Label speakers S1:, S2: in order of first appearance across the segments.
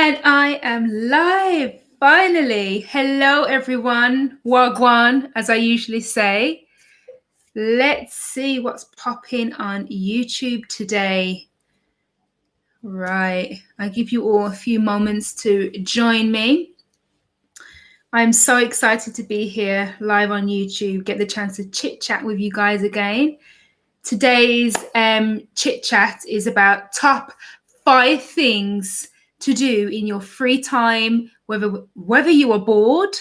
S1: And I am live, finally. Hello, everyone. Wagwan, as I usually say. Let's see what's popping on YouTube today. Right, I give you all a few moments to join me. I'm so excited to be here live on YouTube, get the chance to chit chat with you guys again. Today's chit chat is about top 5 things to do in your free time, whether you are bored,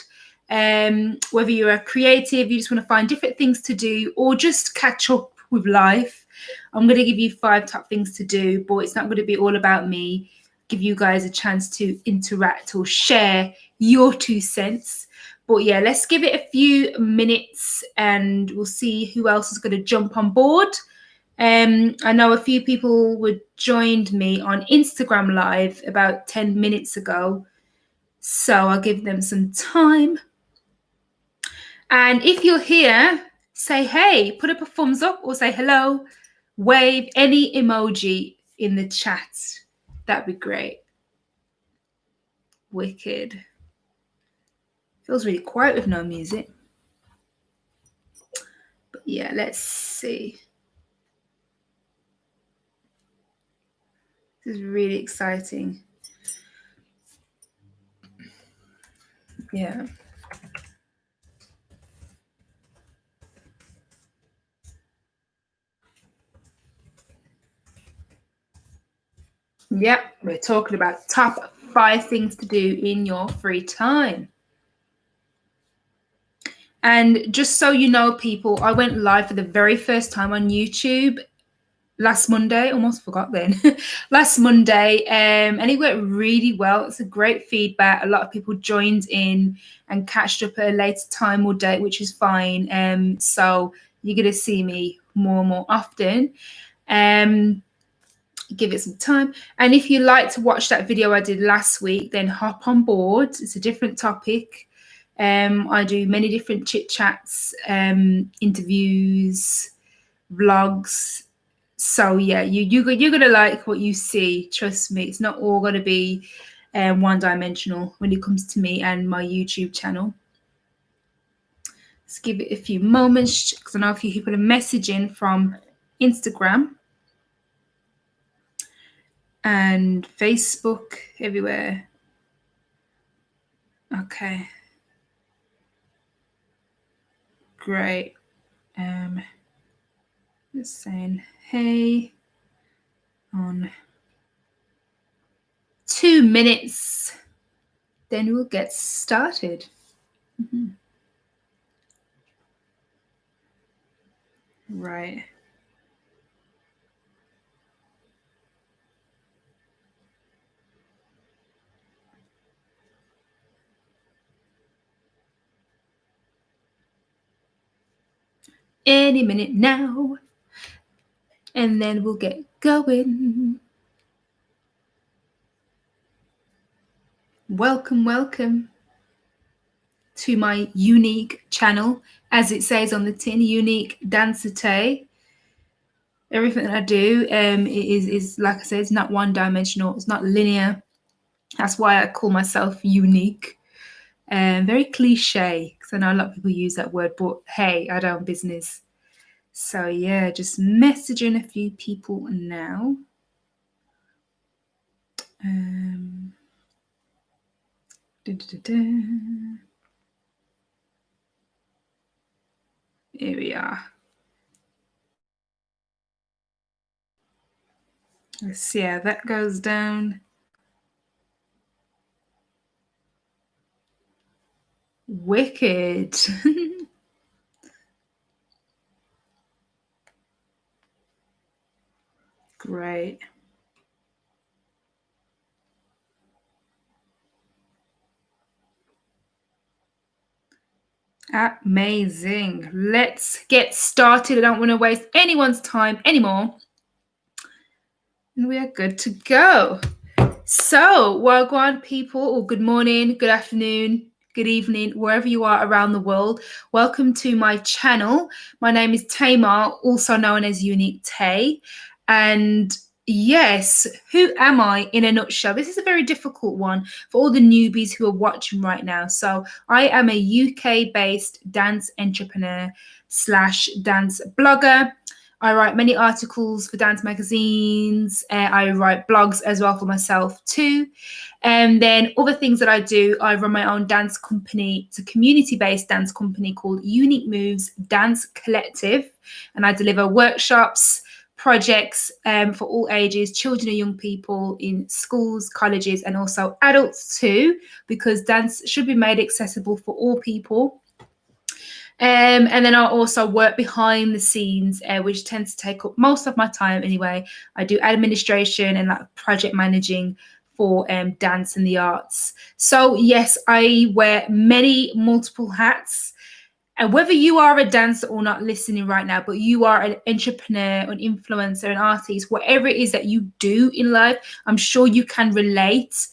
S1: whether you're a creative, you just want to find different things to do, or just catch up with life. I'm going to give you 5 top things to do, but it's not going to be all about me. Give you guys a chance to interact or share your 2 cents. But yeah, let's give it a few minutes and we'll see who else is going to jump on board. I know a few people joined me on Instagram Live about 10 minutes ago. So I'll give them some time. And if you're here, say hey, put up a thumbs up or say hello, wave any emoji in the chat. That'd be great. Wicked. Feels really quiet with no music. But yeah, let's see. This is really exciting. Yeah. Yep, we're talking about top 5 things to do in your free time. And just so you know, people, I went live for the very first time on YouTube last Monday. Almost forgot then. Last Monday, and it went really well. It's a great feedback. A lot of people joined in and catched up at a later time or date, which is fine. So you're going to see me more and more often. Give it some time. And if you like to watch that video I did last week, then hop on board. It's a different topic. I do many different chit chats, interviews, vlogs. So yeah, you're gonna like what you see. Trust me, it's not all gonna be one-dimensional when it comes to me and my YouTube channel. Let's give it a few moments because I know a few people are messaging from Instagram and Facebook, everywhere. Okay. Great. Just saying hey on 2 minutes. Then we'll get started. Right. Any minute now. And then we'll get going. Welcome to my unique channel. As it says on the tin, Unique Dancer Tay. Everything that I do is like I said, it's not one-dimensional. It's not linear. That's why I call myself unique. Very cliche, because I know a lot of people use that word, but hey, I don't business. So yeah, just messaging a few people now. Here we are. Let's see how that goes down. Wicked. Great. Amazing. Let's get started. I don't want to waste anyone's time anymore. And we are good to go. So, Wagwan people, or good morning, good afternoon, good evening, wherever you are around the world. Welcome to my channel. My name is Tamar, also known as Unique Tay. And yes, who am I in a nutshell? This is a very difficult one for all the newbies who are watching right now. So, I am a UK based dance entrepreneur slash dance blogger. I write many articles for dance magazines. I write blogs as well for myself too. And then other things that I do, I run my own dance company. It's a community-based dance company called Unique Moves Dance Collective, and I deliver workshops, projects for all ages, children and young people in schools, colleges, and also adults too, because dance should be made accessible for all people. And then I also work behind the scenes, which tends to take up most of my time anyway. I do administration and like project managing for dance and the arts. So yes, I wear many multiple hats. And whether you are a dancer or not listening right now, but you are an entrepreneur, an influencer, an artist, whatever it is that you do in life, I'm sure you can relate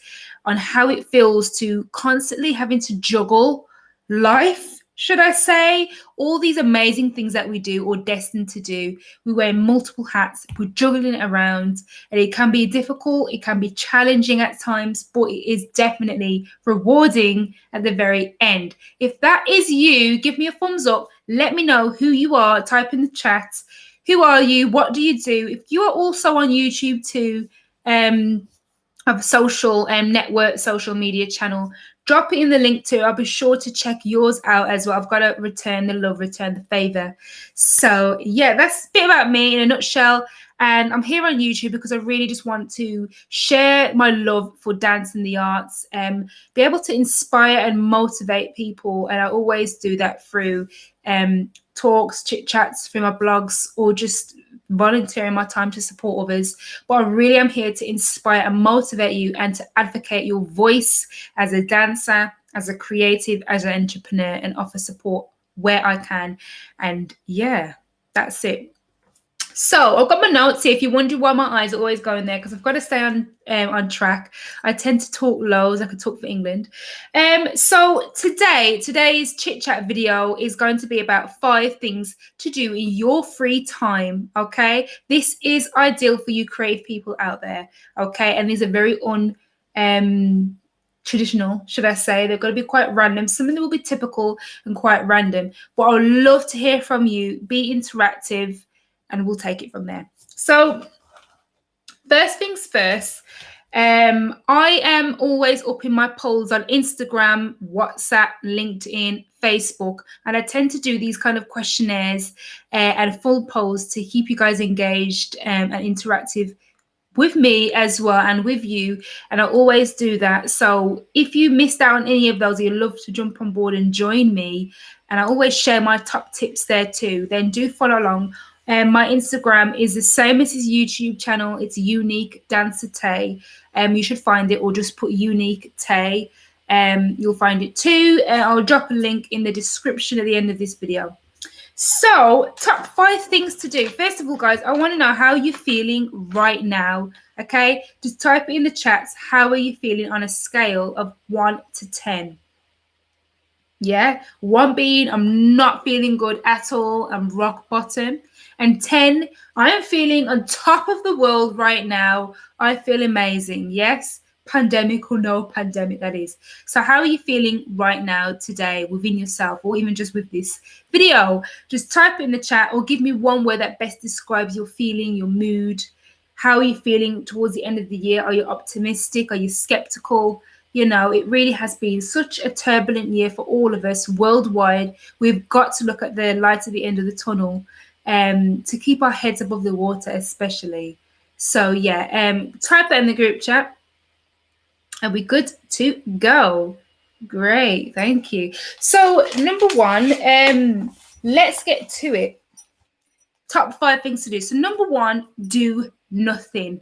S1: on how it feels to constantly having to juggle life, should I say, all these amazing things that we do or destined to do. We wear multiple hats, we're juggling it around, and it can be difficult, it can be challenging at times, but it is definitely rewarding at the very end. If that is you, give me a thumbs up, let me know who you are, type in the chat. Who are you? What do you do? If you are also on YouTube too, of social network, social media channel, drop it in the link too. I'll be sure to check yours out as well. I've got to return the love, return the favor. So yeah, that's a bit about me in a nutshell. And I'm here on YouTube because I really just want to share my love for dance and the arts, and be able to inspire and motivate people. And I always do that through talks, chit chats, through my blogs, or just volunteering my time to support others. But I really am here to inspire and motivate you and to advocate your voice as a dancer, as a creative, as an entrepreneur, and offer support where I can. And yeah, that's it. So I've got my notes here. If you wonder why my eyes are always going there, because I've got to stay on track. I tend to talk lows. I could talk for England. So today's chit chat video is going to be about 5 things to do in your free time. Okay, this is ideal for you creative people out there. Okay, and these are very traditional, should I say. They're going to be quite random. Some of them will be typical and quite random. But I would love to hear from you. Be interactive, and we'll take it from there. So first things first, I am always up in my polls on Instagram, WhatsApp, LinkedIn, Facebook, and I tend to do these kind of questionnaires and full polls to keep you guys engaged and interactive with me as well, and with you. And I always do that. So if you missed out on any of those, you'd love to jump on board and join me, and I always share my top tips there too, then do follow along. My Instagram is the same as his YouTube channel. It's Unique Dancer Tay. You should find it, or just put Unique Tay. You'll find it too. I'll drop a link in the description at the end of this video. So, top 5 things to do. First of all, guys, I want to know how you're feeling right now. Okay, just type it in the chats. How are you feeling on a scale of 1 to 10? Yeah, 1 being I'm not feeling good at all, I'm rock bottom, and 10, I am feeling on top of the world right now. I feel amazing. Yes, pandemic or no pandemic, that is. So how are you feeling right now today within yourself, or even just with this video? Just type it in the chat, or give me one word that best describes your feeling, your mood. How are you feeling towards the end of the year? Are you optimistic? Are you skeptical? You know, it really has been such a turbulent year for all of us worldwide. We've got to look at the light at the end of the tunnel, to keep our heads above the water, especially. So yeah, type that in the group chat, and we're good to go. Great, thank you. So number 1, let's get to it. Top 5 things to do. So number 1, do nothing.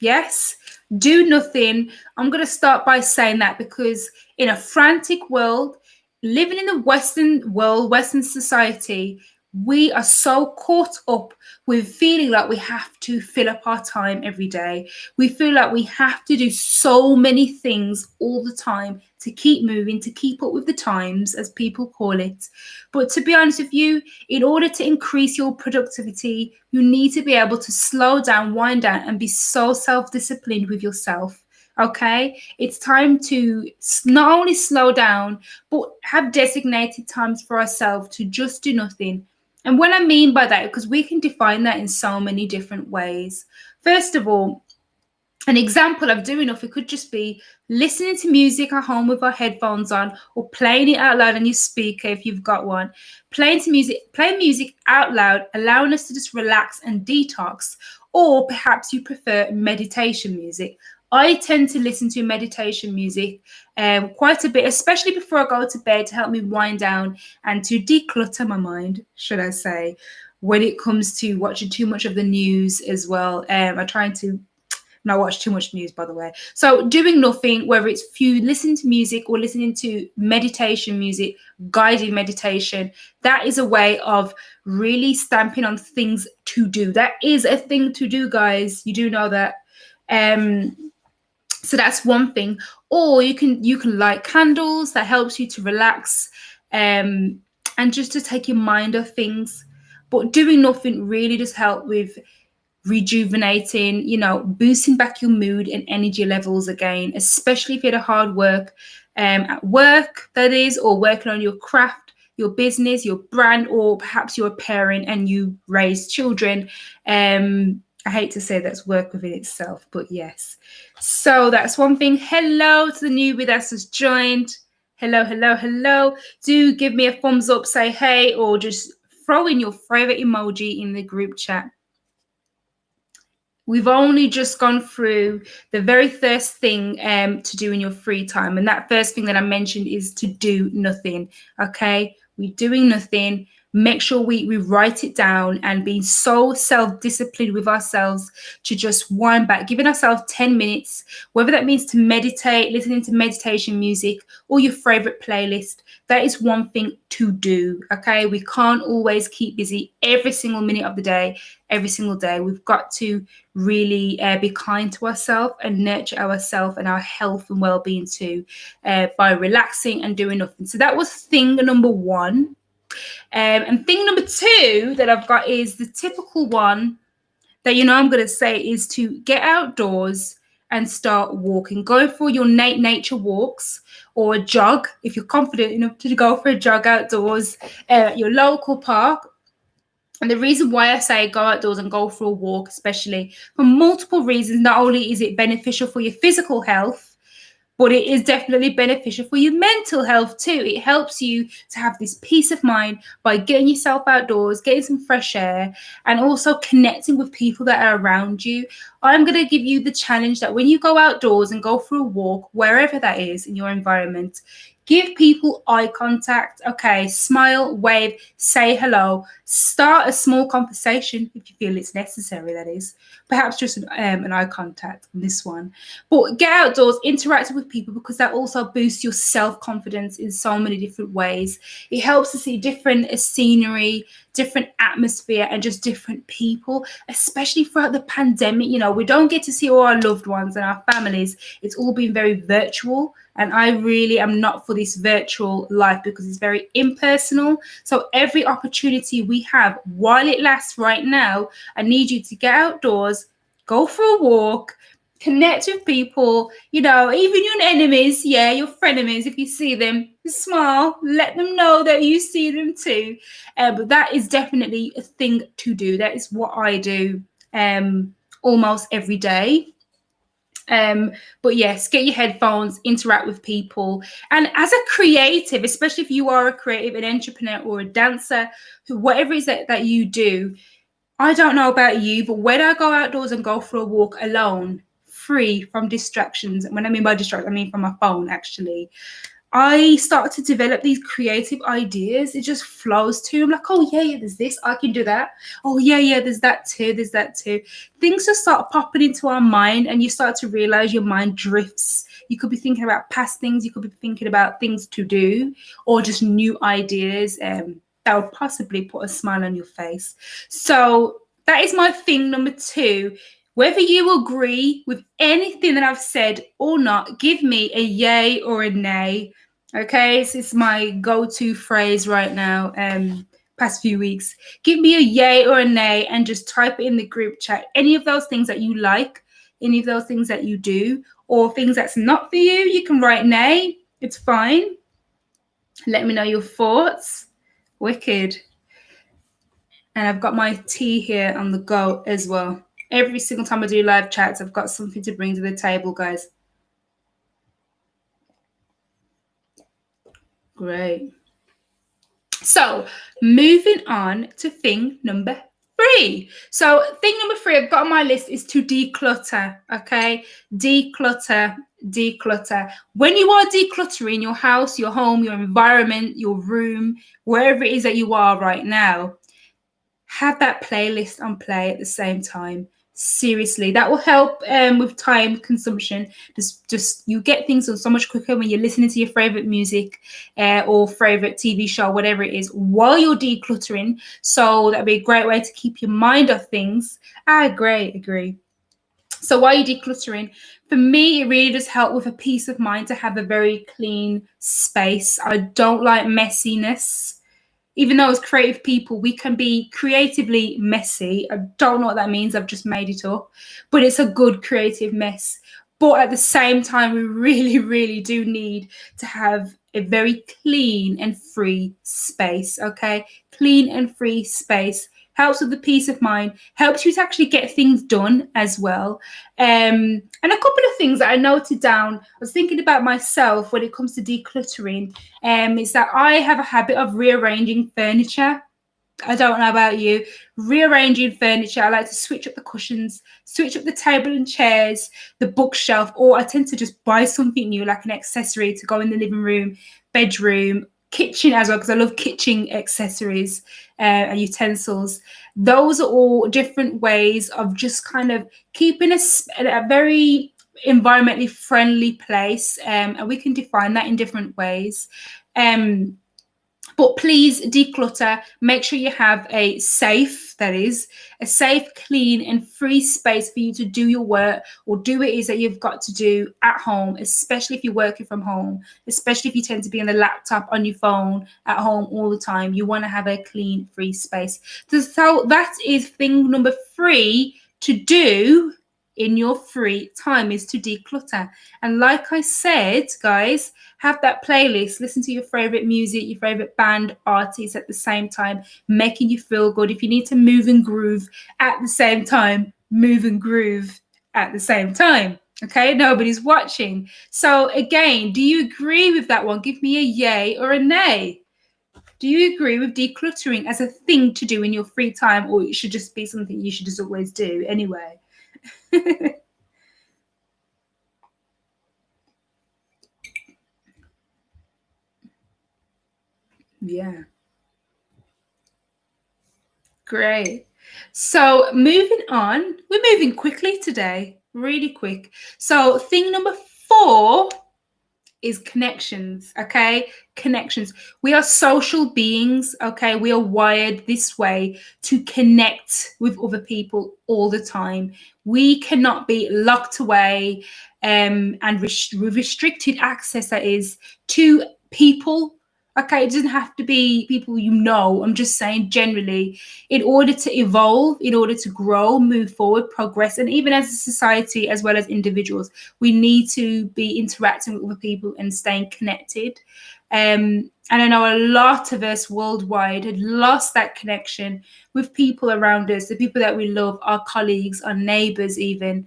S1: Yes, do nothing. I'm going to start by saying that because in a frantic world, living in the Western world, Western society, we are so caught up with feeling like we have to fill up our time every day. We feel like we have to do so many things all the time to keep moving, to keep up with the times, as people call it. But to be honest with you, in order to increase your productivity, you need to be able to slow down, wind down, and be so self-disciplined with yourself. Okay, it's time to not only slow down, but have designated times for ourselves to just do nothing. And what I mean by that, because we can define that in so many different ways. First of all, an example of doing nothing could just be listening to music at home with our headphones on, or playing it out loud on your speaker if you've got one. Playing music out loud, allowing us to just relax and detox. Or perhaps you prefer meditation music. I tend to listen to meditation music quite a bit, especially before I go to bed, to help me wind down and to declutter my mind, should I say, when it comes to watching too much of the news as well. I try to not watch too much news, by the way. So doing nothing, whether it's if you listen to music or listening to meditation music, guided meditation, that is a way of really stamping on things to do. That is a thing to do, guys. You do know that. So that's one thing. Or you can light candles. That helps you to relax, and just to take your mind off things. But doing nothing really does help with rejuvenating, boosting back your mood and energy levels again, especially if you had a hard work at work, that is, or working on your craft, your business, your brand, or perhaps you're a parent and you raise children. I hate to say that's work within itself, but yes. So that's one thing. Hello to the newbie that's just joined. Hello, hello, hello. Do give me a thumbs up, say hey, or just throw in your favorite emoji in the group chat. We've only just gone through the very first thing to do in your free time. And that first thing that I mentioned is to do nothing. Okay, we're doing nothing. Make sure we write it down, and being so self-disciplined with ourselves to just wind back, giving ourselves 10 minutes, whether that means to meditate, listening to meditation music, or your favorite playlist. That is one thing to do. Okay, we can't always keep busy every single minute of the day, every single day. We've got to really be kind to ourselves and nurture ourselves and our health and well-being too, by relaxing and doing nothing. So that was thing number one. And thing number two that I've got is the typical one that I'm going to say is to get outdoors and start walking. Go for your nature walks, or a jog if you're confident enough to go for a jog outdoors at your local park. And the reason why I say go outdoors and go for a walk, especially for multiple reasons, not only is it beneficial for your physical health, but it is definitely beneficial for your mental health too. It helps you to have this peace of mind by getting yourself outdoors, getting some fresh air, and also connecting with people that are around you. I'm going to give you the challenge that when you go outdoors and go for a walk, wherever that is in your environment, give people eye contact. Okay, smile, wave, say hello, start a small conversation if you feel it's necessary, that is. Perhaps just an eye contact on this one. But get outdoors, interact with people, because that also boosts your self-confidence in so many different ways. It helps to see different scenery, different atmosphere, and just different people, especially throughout the pandemic. We don't get to see all our loved ones and our families. It's all been very virtual. And I really am not for this virtual life, because it's very impersonal. So every opportunity we have while it lasts right now, I need you to get outdoors, go for a walk, connect with people, even your enemies, your frenemies, if you see them, smile, let them know that you see them too. But that is definitely a thing to do. That is what I do almost every day. But yes, get your headphones, interact with people. And as a creative, especially if you are a creative, an entrepreneur, or a dancer, whatever it is that you do, I don't know about you, but when I go outdoors and go for a walk alone, free from distractions, and when I mean by distraction, I mean from my phone actually, I start to develop these creative ideas. It just flows to. I'm like, oh yeah, there's this, I can do that. Oh yeah, there's that too. Things just start popping into our mind, and you start to realize your mind drifts. You could be thinking about past things. You could be thinking about things to do, or just new ideas. that will possibly put a smile on your face. So that is my thing number 2. Whether you agree with anything that I've said or not, give me a yay or a nay. Okay, it's my go-to phrase right now. Past few weeks, give me a yay or a nay, and just type it in the group chat. Any of those things that you like, any of those things that you do, or things that's not for you, you can write nay. It's fine. Let me know your thoughts. Wicked. And I've got my tea here on the go as well. Every single time I do live chats, I've got something to bring to the table, guys. Great. So moving on to thing number 3. So thing number 3 I've got on my list is to declutter. Okay, declutter. When you are decluttering your house, your home, your environment, your room, wherever it is that you are right now, have that playlist on play at the same time. Seriously, that will help with time consumption. Just you get things done so much quicker when you're listening to your favorite music or favorite TV show, whatever it is, while you're decluttering. So that'd be a great way to keep your mind off things. I agree. So while you're decluttering, for me, it really does help with a peace of mind to have a very clean space. I don't like messiness. Even though as creative people, we can be creatively messy. I don't know what that means. I've just made it up. But it's a good creative mess. But at the same time, we really, really do need to have a very clean and free space, okay? Clean and free space helps with the peace of mind, helps you to actually get things done as well. And a couple of things that I noted down, I was thinking about myself when it comes to decluttering, is that I have a habit of rearranging furniture. I don't know about you. Rearranging furniture. I like to switch up the cushions, switch up the table and chairs, the bookshelf, or I tend to just buy something new, like an accessory to go in the living room, bedroom, kitchen as well, because I love kitchen accessories and utensils. Those are all different ways of just kind of keeping a very environmentally friendly place, and we can define that in different ways. But please declutter. Make sure you have a safe, clean and free space for you to do your work or do what it is that you've got to do at home, especially if you're working from home, especially if you tend to be on the laptop, on your phone, at home all the time. You want to have a clean, free space. So that is thing number 3 to do in your free time, is to declutter. And like I said, guys, have that playlist, listen to your favorite music, your favorite band, artists at the same time, making you feel good. If you need to move and groove at the same time, move and groove at the same time. Okay, nobody's watching. So again, do you agree with that one? Give me a yay or a nay. Do you agree with decluttering as a thing to do in your free time, or it should just be something you should just always do anyway? Yeah. Great. So moving on, we're moving quickly today, really quick. So thing number 4 is connections, okay? Connections. We are social beings, okay? We are wired this way to connect with other people all the time. We cannot be locked away and with restricted access, that is, to people. Okay, it doesn't have to be people you know. I'm just saying generally, in order to evolve, in order to grow, move forward, progress, and even as a society as well as individuals, we need to be interacting with other people and staying connected. And I know a lot of us worldwide had lost that connection with people around us, the people that we love, our colleagues, our neighbors even.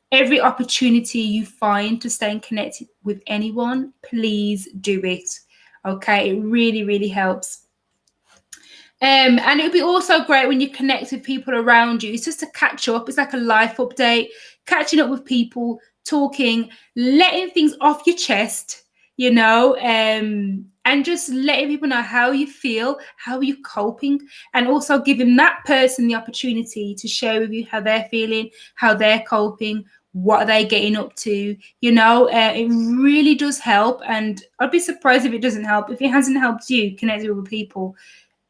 S1: Every opportunity you find to stay connected with anyone, please do it. Okay, it really, really helps. And it would be also great when you connect with people around you. It's just to catch up. It's like a life update, catching up with people, talking, letting things off your chest, and just letting people know how you feel, how you're coping, and also giving that person the opportunity to share with you how they're feeling, how they're coping, What are they getting up to? It really does help. And I'd be surprised if it doesn't help. If it hasn't helped you connect with other people,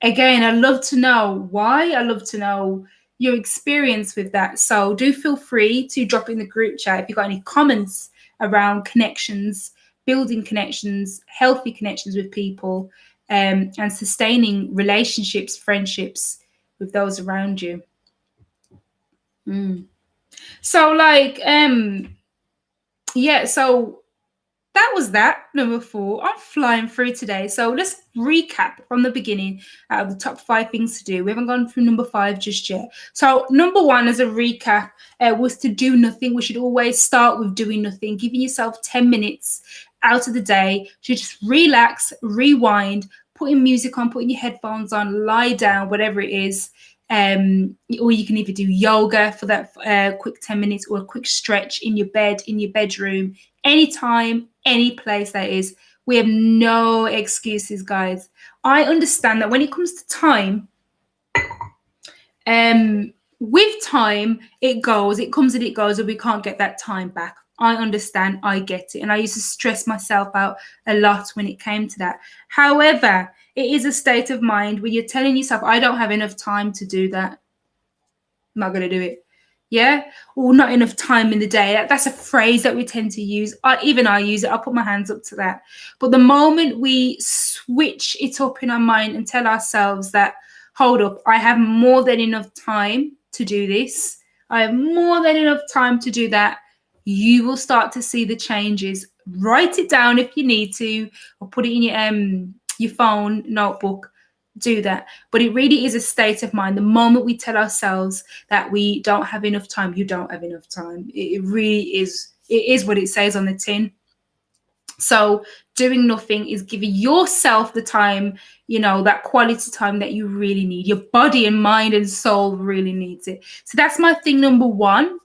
S1: again, I'd love to know why. I'd love to know your experience with that. So do feel free to drop in the group chat if you've got any comments around connections, building connections, healthy connections with people, and sustaining relationships, friendships with those around you. So so that was that, number 4. I'm flying through today. So let's recap from the beginning out of the top 5 things to do. We haven't gone through number 5 just yet. So number 1, as a recap, was to do nothing. We should always start with doing nothing, giving yourself 10 minutes out of the day to just relax, rewind, putting music on, putting your headphones on, lie down, whatever it is. Or you can either do yoga for that quick 10 minutes or a quick stretch in your bed, in your bedroom, anytime, any place that is. We have no excuses, guys. I understand that when it comes to time, with time, it comes and it goes, and we can't get that time back. I understand, I get it. And I used to stress myself out a lot when it came to that. However, it is a state of mind where you're telling yourself, I don't have enough time to do that. I'm not going to do it. Yeah, or not enough time in the day. That's a phrase that we tend to use. I use it. I'll put my hands up to that. But the moment we switch it up in our mind and tell ourselves that, hold up, I have more than enough time to do this, I have more than enough time to do that, you will start to see the changes. Write it down if you need to, or put it in your phone notebook. Do that. But it really is a state of mind. The moment we tell ourselves that we don't have enough time, you don't have enough time. It really is. It is what it says on the tin. So doing nothing is giving yourself the time, that quality time that you really need. Your body and mind and soul really needs it. So that's my thing number 1.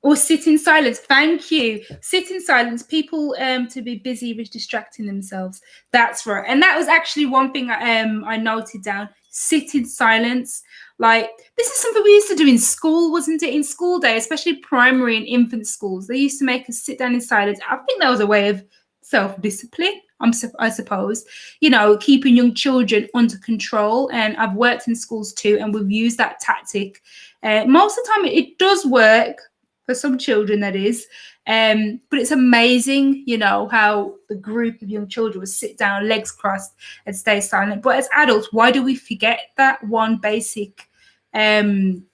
S1: Or sit in silence. Thank you. Sit in silence. People to be busy with distracting themselves. That's right. And that was actually one thing I noted down. Sit in silence. Like, this is something we used to do in school, wasn't it? In school day, especially primary and infant schools, they used to make us sit down in silence. I think that was a way of self-discipline, I suppose, keeping young children under control. And I've worked in schools too, and we've used that tactic. Most of the time it does work for some children, that is. But it's amazing, how the group of young children will sit down, legs crossed, and stay silent. But as adults, why do we forget that one basic thing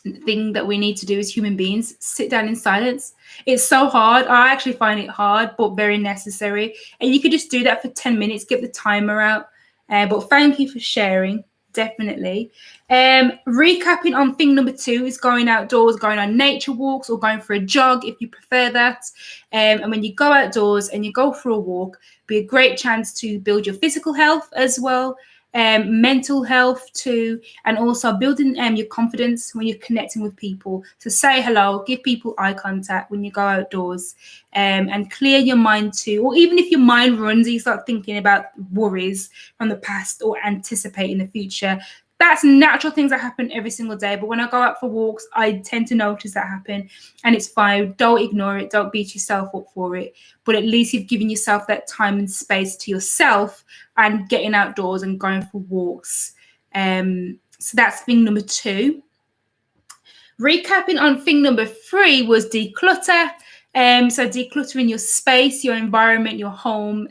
S1: that we need to do as human beings? Sit down in silence. It's so hard. I actually find it hard, but very necessary. And you could just do that for 10 minutes, get the timer out. But thank you for sharing. Definitely. Recapping on thing number 2 is going outdoors, going on nature walks, or going for a jog if you prefer that. And when you go outdoors and you go for a walk, be a great chance to build your physical health as well, mental health too, and also building your confidence when you're connecting with people. So say hello, give people eye contact when you go outdoors, and clear your mind too. Or even if your mind runs, you start thinking about worries from the past or anticipating the future. That's natural things that happen every single day. But when I go out for walks, I tend to notice that happen, and it's fine. Don't ignore it. Don't beat yourself up for it. But at least you've given yourself that time and space to yourself and getting outdoors and going for walks. So that's thing number 2. Recapping on thing number 3 was declutter. So decluttering your space, your environment, your home.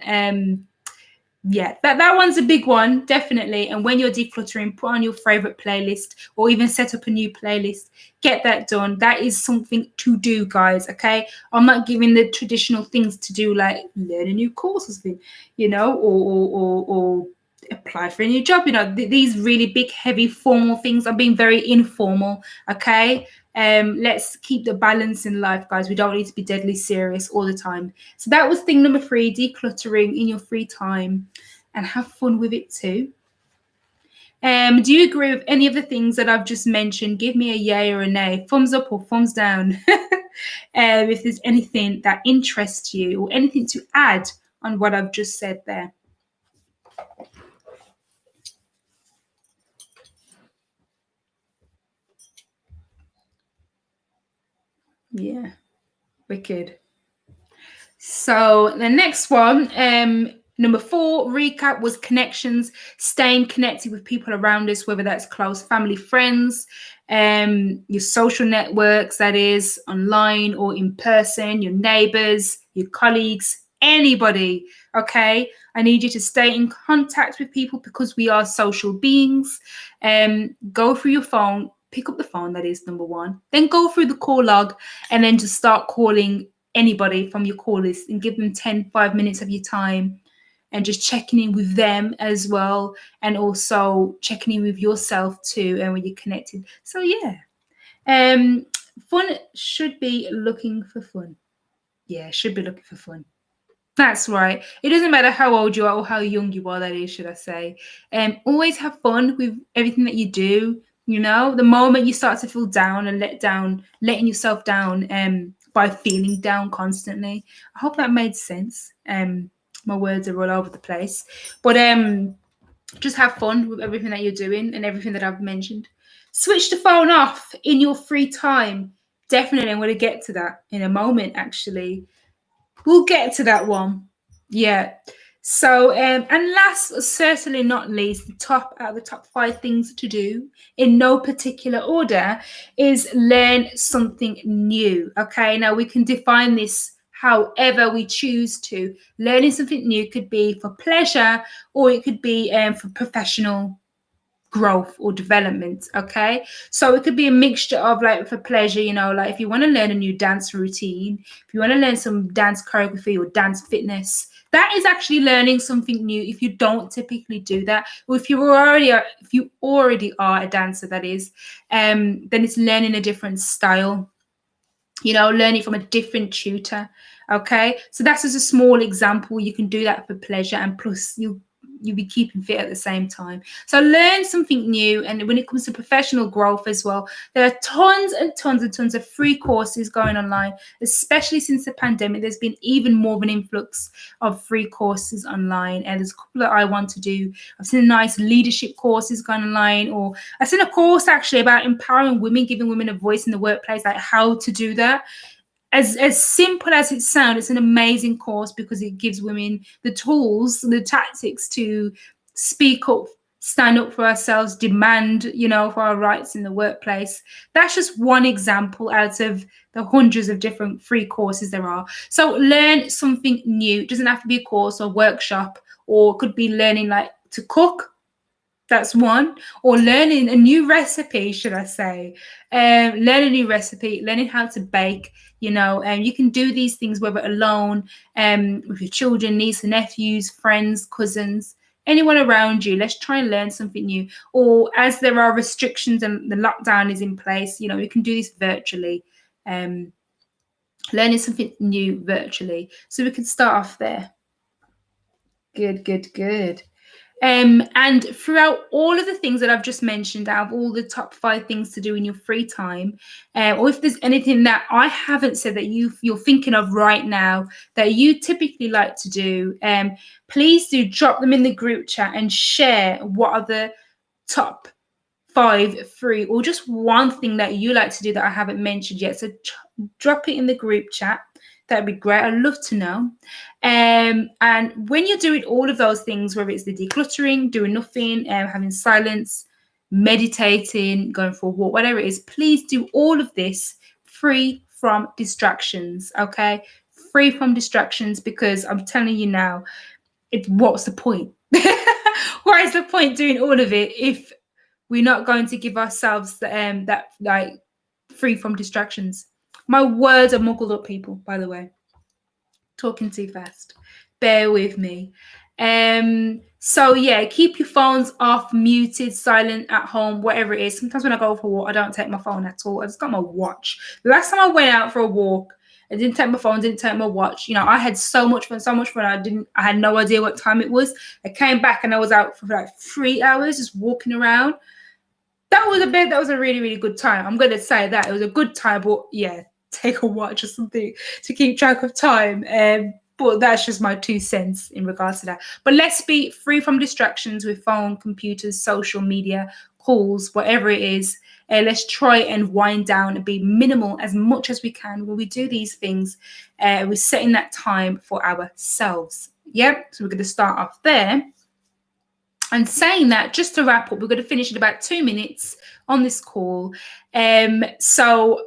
S1: That one's a big one, definitely. And when you're decluttering, put on your favorite playlist, or even set up a new playlist. Get that done. That is something to do, guys. Okay, I'm not giving the traditional things to do, like learn a new course or something, or apply for a new job. These really big, heavy, formal things. I'm being very informal. Okay. Let's keep the balance in life, guys. We don't need to be deadly serious all the time. So that was thing number 3, decluttering in your free time, and have fun with it too. Do you agree with any of the things that I've just mentioned? Give me a yay or a nay, thumbs up or thumbs down. If there's anything that interests you or anything to add on what I've just said there. Yeah, wicked. So the next one, number 4, recap, was connections, staying connected with people around us, whether that's close family, friends, your social networks, that is online or in person, your neighbors, your colleagues, anybody. Okay, I need you to stay in contact with people because we are social beings. Go through your phone, pick up the phone, that is number 1, then go through the call log and then just start calling anybody from your call list and give them 5 minutes of your time and just checking in with them as well, and also checking in with yourself too, and when you're connected. So yeah, fun should be looking for fun. Yeah, should be looking for fun. That's right. It doesn't matter how old you are or how young you are, that is, should I say. Always have fun with everything that you do. You know, the moment you start to feel down and letting yourself down by feeling down constantly. I hope that made sense. My words are all over the place. But just have fun with everything that you're doing and everything that I've mentioned. Switch the phone off in your free time. Definitely, I'm going to get to that in a moment, actually. We'll get to that one. Yeah. So, and last, certainly not least, the top 5 things to do in no particular order is learn something new. Okay. Now we can define this however we choose to. Learning something new could be for pleasure, or it could be for professional growth or development. Okay, so it could be a mixture of, like, for pleasure, like if you want to learn a new dance routine, if you want to learn some dance choreography or dance fitness, that is actually learning something new. If you don't typically do that, or if you already are a dancer, that is, then it's learning a different style, learning from a different tutor. Okay, so that's just a small example. You can do that for pleasure, and plus you'll be keeping fit at the same time. So learn something new. And when it comes to professional growth as well, there are tons and tons and tons of free courses going online, especially since the pandemic. There's been even more of an influx of free courses online, and there's a couple that I want to do. I've seen nice leadership courses going online, or I've seen a course actually about empowering women, giving women a voice in the workplace, like how to do that. As simple as it sounds, it's an amazing course because it gives women the tools, the tactics to speak up, stand up for ourselves, demand, for our rights in the workplace. That's just one example out of the hundreds of different free courses there are. So learn something new. It doesn't have to be a course or workshop, or it could be learning, like, to cook. That's one. Or learning a new recipe, should I say. Learn a new recipe, learning how to bake, and you can do these things whether alone, with your children, nieces and nephews, friends, cousins, anyone around you. Let's try and learn something new. Or as there are restrictions and the lockdown is in place, you can do this virtually. Learning something new virtually. So we can start off there. Good, good, good. And throughout all of the things that I've just mentioned, out of all the top 5 things to do in your free time, or if there's anything that I haven't said that you're thinking of right now that you typically like to do, please do drop them in the group chat and share what are the top 5 free, or just one thing that you like to do that I haven't mentioned yet. So drop it in the group chat. That'd be great. I'd love to know. And when you're doing all of those things, whether it's the decluttering, doing nothing, having silence, meditating, going for a walk, whatever it is, please do all of this free from distractions. Okay, free from distractions, because I'm telling you now, what's the point? What is the point doing all of it if we're not going to give ourselves that, like, free from distractions? My words are muddled up, people, by the way. Talking too fast. Bear with me. So yeah, keep your phones off, muted, silent, at home, whatever it is. Sometimes when I go for a walk, I don't take my phone at all. I just got my watch. The last time I went out for a walk, I didn't take my phone, didn't take my watch. I had so much fun. I had no idea what time it was. I came back and I was out for like 3 hours just walking around. That was a really, really good time. I'm going to say that. It was a good time, but yeah, take a watch or something to keep track of time. But that's just my 2 cents in regards to that. But let's be free from distractions with phone, computers, social media hauls, whatever it is. Let's try and wind down and be minimal as much as we can when we do these things. We're setting that time for ourselves. Yep. So we're going to start off there. And saying that, just to wrap up, we're going to finish in about 2 minutes on this call. So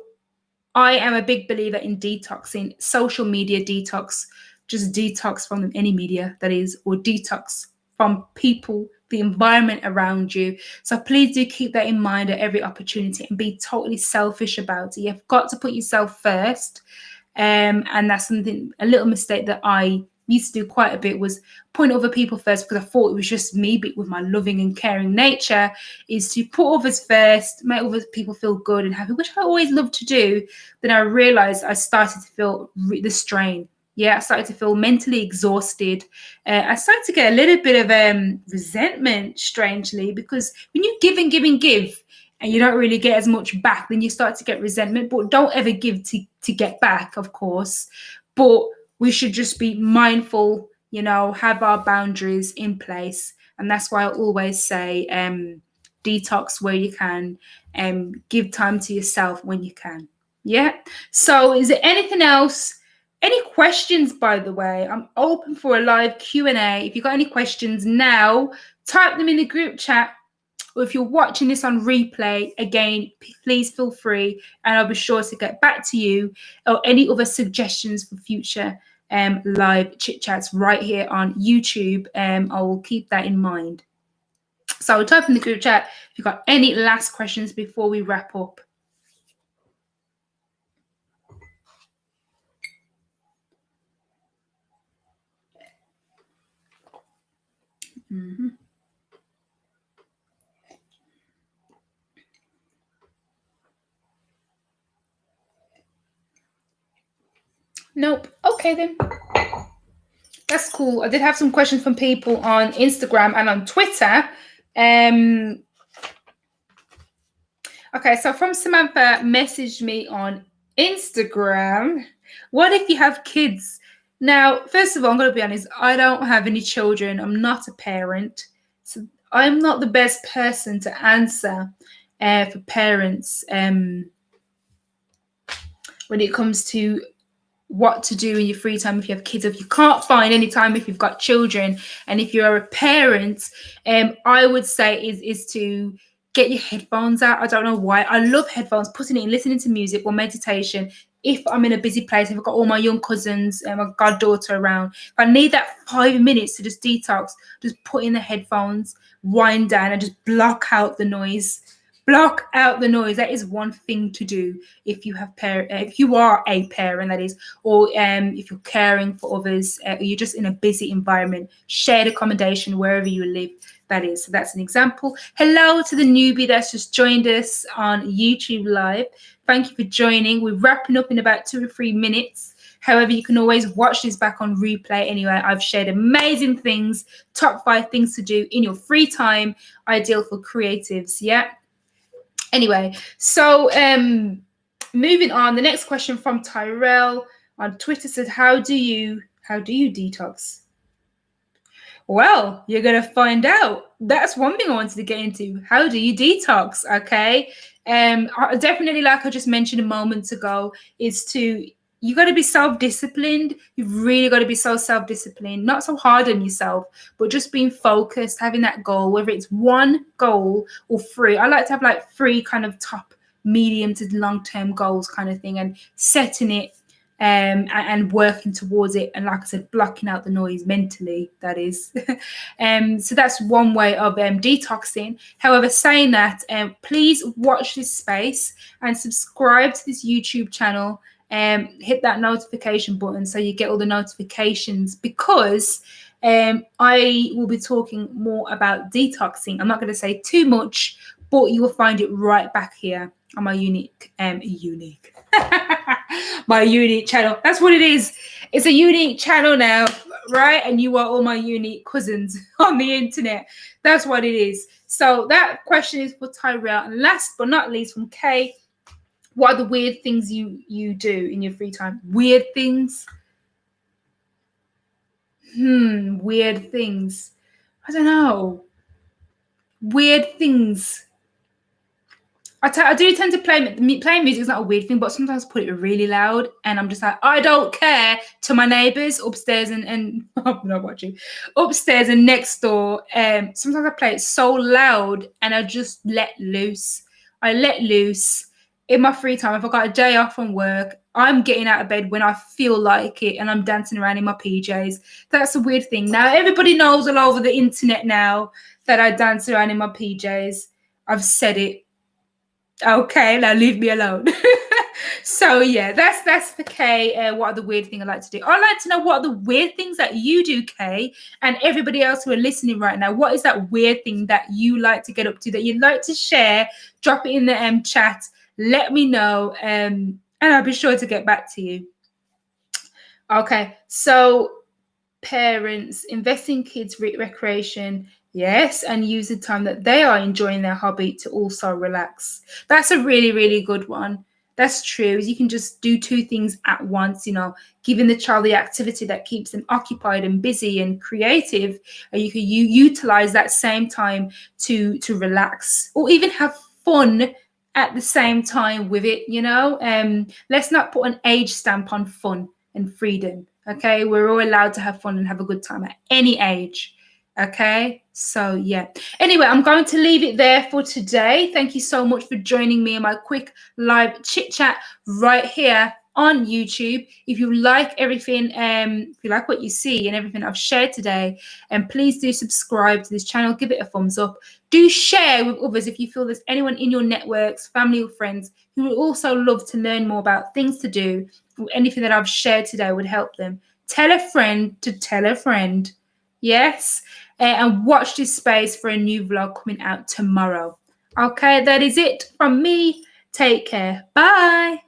S1: I am a big believer in detoxing, social media detox, just detox from any media that is, or detox from people, the environment around you. So please do keep that in mind at every opportunity and be totally selfish about it. You've got to put yourself first. And that's something, a little mistake that I used to do quite a bit, was point other people first because I thought it was just me, but with my loving and caring nature, is to put others first, make other people feel good and happy, which I always love to do. Then I realized I started to feel the strain. Yeah, I started to feel mentally exhausted. I started to get a little bit of resentment, strangely, because when you give and give and give, and you don't really get as much back, then you start to get resentment. But don't ever give to get back, of course. But we should just be mindful, have our boundaries in place. And that's why I always say detox where you can, give time to yourself when you can. Yeah. So is there anything else? Any questions, by the way? I'm open for a live Q&A. If you've got any questions now, type them in the group chat. Or if you're watching this on replay, again, please feel free and I'll be sure to get back to you, or any other suggestions for future live chit chats right here on YouTube. I will keep that in mind. So type in the group chat if you've got any last questions before we wrap up. Mm-hmm. Nope. Okay then. That's cool. I did have some questions from people on Instagram and on Twitter. Okay, so from Samantha, messaged me on Instagram. What if you have kids? Now, first of all, I'm going to be honest, I don't have any children. I'm not a parent. So I'm not the best person to answer for parents when it comes to what to do in your free time if you have kids. If you can't find any time if you've got children, and if you're a parent, I would say is to get your headphones out. I don't know why. I love headphones, putting it in, listening to music or meditation. If I'm in a busy place, if I've got all my young cousins and my goddaughter around, if I need that 5 minutes to just detox, just put in the headphones, wind down, and just block out the noise. Block out the noise. That is one thing to do if you have if you are a parent, that is, or if you're caring for others, or you're just in a busy environment, shared accommodation wherever you live. That is. So that's an example. Hello to the newbie that's just joined us on YouTube Live. Thank you for joining. We're wrapping up in about 2 or 3 minutes. However, you can always watch this back on replay anyway. I've shared amazing things, top 5 things to do in your free time, ideal for creatives. Yeah. Anyway, so moving on. The next question from Tyrell on Twitter says, how do you detox? Well, you're going to find out. That's one thing I wanted to get into. How do you detox? Okay. Definitely, like I just mentioned a moment ago, you got to be self-disciplined. You've really got to be so self-disciplined, not so hard on yourself, but just being focused, having that goal, whether it's one goal or 3. I like to have like 3 kind of top, medium to long-term goals kind of thing, and setting it and working towards it, and like I said, blocking out the noise mentally, that is. So that's one way of detoxing. However, saying that, please watch this space and subscribe to this YouTube channel. Hit that notification button so you get all the notifications, because I will be talking more about detoxing. I'm not going to say too much, but you will find it right back here on my unique my unique channel. That's what it is. It's a unique channel now, right? And you are all my unique cousins on the internet. That's what it is. So that question is for Tyrell. And last but not least, from Kay, what are the weird things you do in your free time? Weird things? Weird things. I don't know. Weird things. I do tend to playing music is not a weird thing, but sometimes I put it really loud, and I'm just like, I don't care to my neighbours upstairs and I'm not watching upstairs and next door. Sometimes I play it so loud and I just let loose. I let loose in my free time. If I got a day off from work, I'm getting out of bed when I feel like it, and I'm dancing around in my PJs. That's a weird thing. Now everybody knows all over the internet now that I dance around in my PJs. I've said it. Okay, now leave me alone. So yeah, that's for Kay. What are the weird things I like to do? I'd like to know what are the weird things that you do, Kay, and everybody else who are listening right now. What is that weird thing that you like to get up to that you'd like to share? Drop it in the chat. Let me know, and I'll be sure to get back to you. Okay, so parents invest in kids' recreation, yes, and use the time that they are enjoying their hobby to also relax. That's a really, really good one. That's true. You can just do two things at once, giving the child the activity that keeps them occupied and busy and creative, and you can utilize that same time to relax or even have fun at the same time with it. Let's not put an age stamp on fun and freedom. Okay, we're all allowed to have fun and have a good time at any age. Okay, so yeah. Anyway, I'm going to leave it there for today. Thank you so much for joining me in my quick live chit chat right here on YouTube. If you like everything, if you like what you see and everything I've shared today, and please do subscribe to this channel, give it a thumbs up. Do share with others if you feel there's anyone in your networks, family or friends who would also love to learn more about things to do. Anything that I've shared today would help them. Tell a friend to tell a friend. Yes. And watch this space for a new vlog coming out tomorrow. Okay, that is it from me. Take care. Bye.